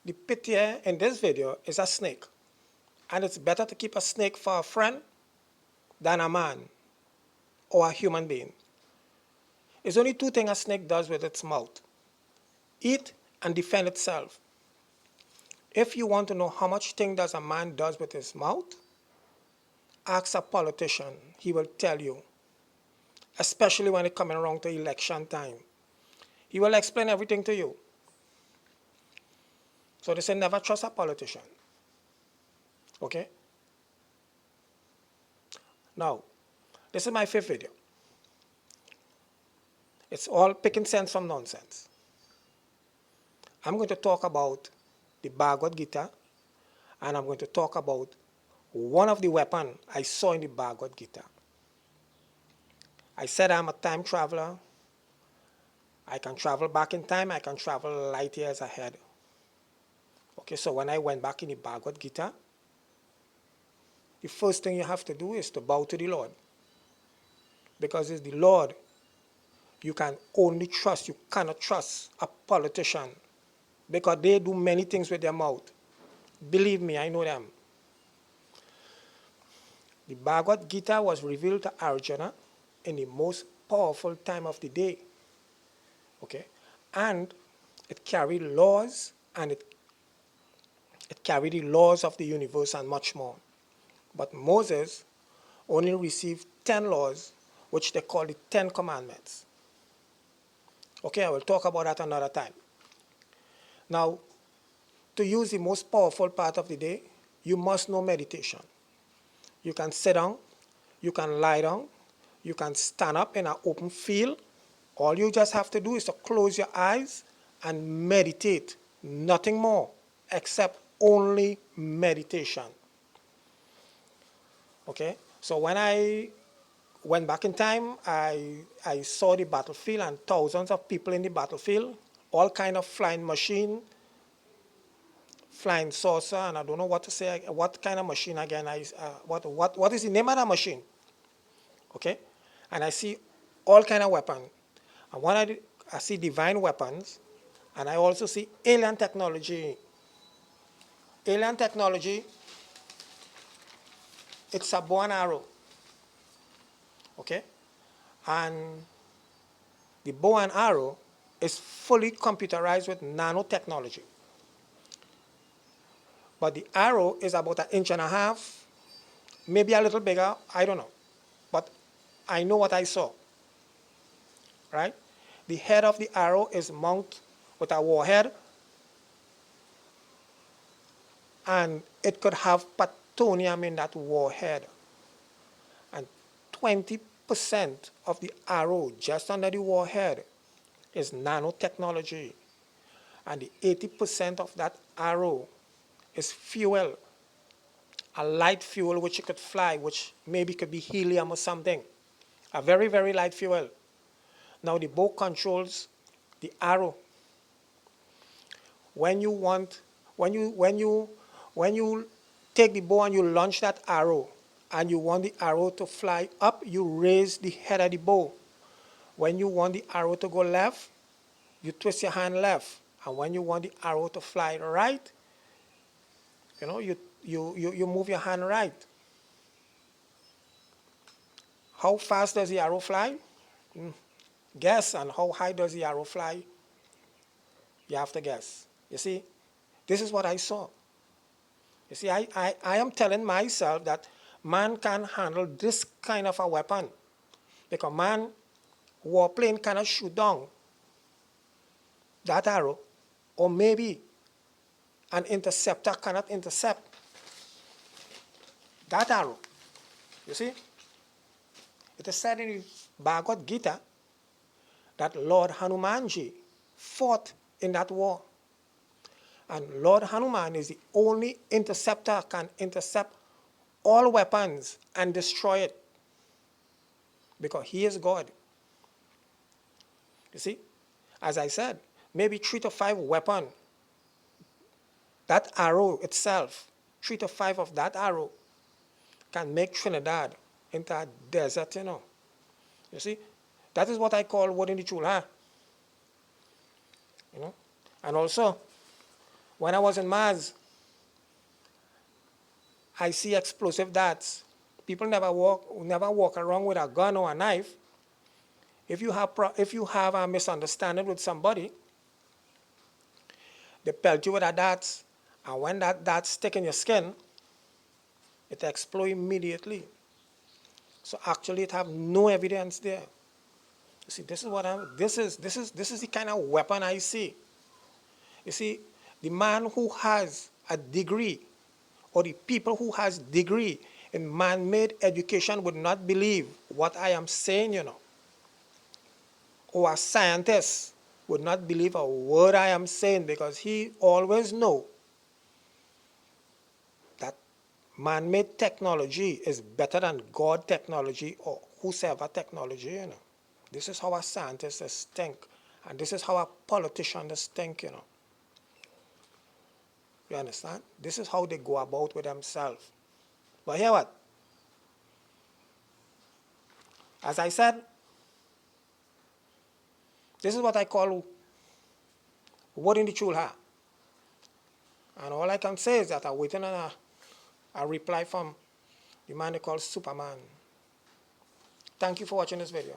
The picture in this video is a snake. And it's better to keep a snake for a friend than a man or a human being. There's only two things a snake does with its mouth: eat and defend itself. If you want to know how much thing does a man does with his mouth, ask a politician. He will tell you, especially when it coming around to election time. He will explain everything to you. So they say never trust a politician. Okay? Now, this is my fifth video. It's all picking sense from nonsense. I'm going to talk about the Bhagavad Gita, and I'm going to talk about one of the weapons I saw in the Bhagavad Gita. I said I'm a time traveler. I can travel back in time. I can travel light years ahead. Okay, so when I went back in the Bhagavad Gita, the first thing you have to do is to bow to the Lord. Because it's the Lord you can only trust. You cannot trust a politician because they do many things with their mouth. Believe me, I know them. The Bhagavad Gita was revealed to Arjuna in the most powerful time of the day. Okay? And it carried laws, and it carried the laws of the universe and much more. But Moses only received 10 laws, which they call the 10 commandments. Okay, I will talk about that another time. Now, to use the most powerful part of the day, you must know meditation. You can sit down, you can lie down, you can stand up in an open field. All you just have to do is to close your eyes and meditate. Nothing more except only meditation. Okay? So when I went back in time, I saw the battlefield and thousands of people in the battlefield, all kind of flying machine, flying saucer, and I don't know what to say, what kind of machine again. What is the name of that machine? Okay? And I see all kind of weapons. And I see divine weapons, and I also see alien technology. Alien technology, it's a bow and arrow. Okay? And the bow and arrow is fully computerized with nanotechnology. But the arrow is about an inch and a half, maybe a little bigger, I don't know. But I know what I saw. Right? The head of the arrow is mounted with a warhead, and it could have plutonium in that warhead. And 20% of the arrow just under the warhead is nanotechnology. And the 80% of that arrow is fuel, a light fuel which it could fly, which maybe could be helium or something. A very, very light fuel. Now the bow controls the arrow. When you want, when you take the bow and you launch that arrow, and you want the arrow to fly up, you raise the head of the bow. When you want the arrow to go left, you twist your hand left. And when you want the arrow to fly right, you move your hand right. How fast does the arrow fly? Guess. And how high does the arrow fly? You have to guess. You see, this is what I saw. You see, I am telling myself that man can handle this kind of a weapon. Because man, warplane cannot shoot down that arrow. Or maybe an interceptor cannot intercept that arrow. You see? It is said in the Bhagavad Gita that Lord Hanumanji fought in that war. And Lord Hanuman is the only interceptor can intercept all weapons and destroy it. Because he is God. You see? As I said, maybe 3 to 5 weapons. That arrow itself, 3 to 5 of that arrow can make Trinidad into a desert, You see? That is what I call wood in the chula. And also, When I was in Mars, I see explosive darts. People never walk around with a gun or a knife. If you have a misunderstanding with somebody, they pelt you with a dart, and when that dart stick in your skin, it explodes immediately. So actually, it have no evidence there. You see, this is what I'm. This is the kind of weapon I see. You see, the man who has a degree, or the people who has degree in man-made education would not believe what I am saying, Or a scientist would not believe a word I am saying because he always know that man-made technology is better than God technology or whosoever technology. This is how a scientist think, and this is how a politician think. You understand? This is how they go about with themselves. But hear what? As I said, this is what I call word in the chulha. And all I can say is that I'm waiting on a reply from the man they call Superman. Thank you for watching this video.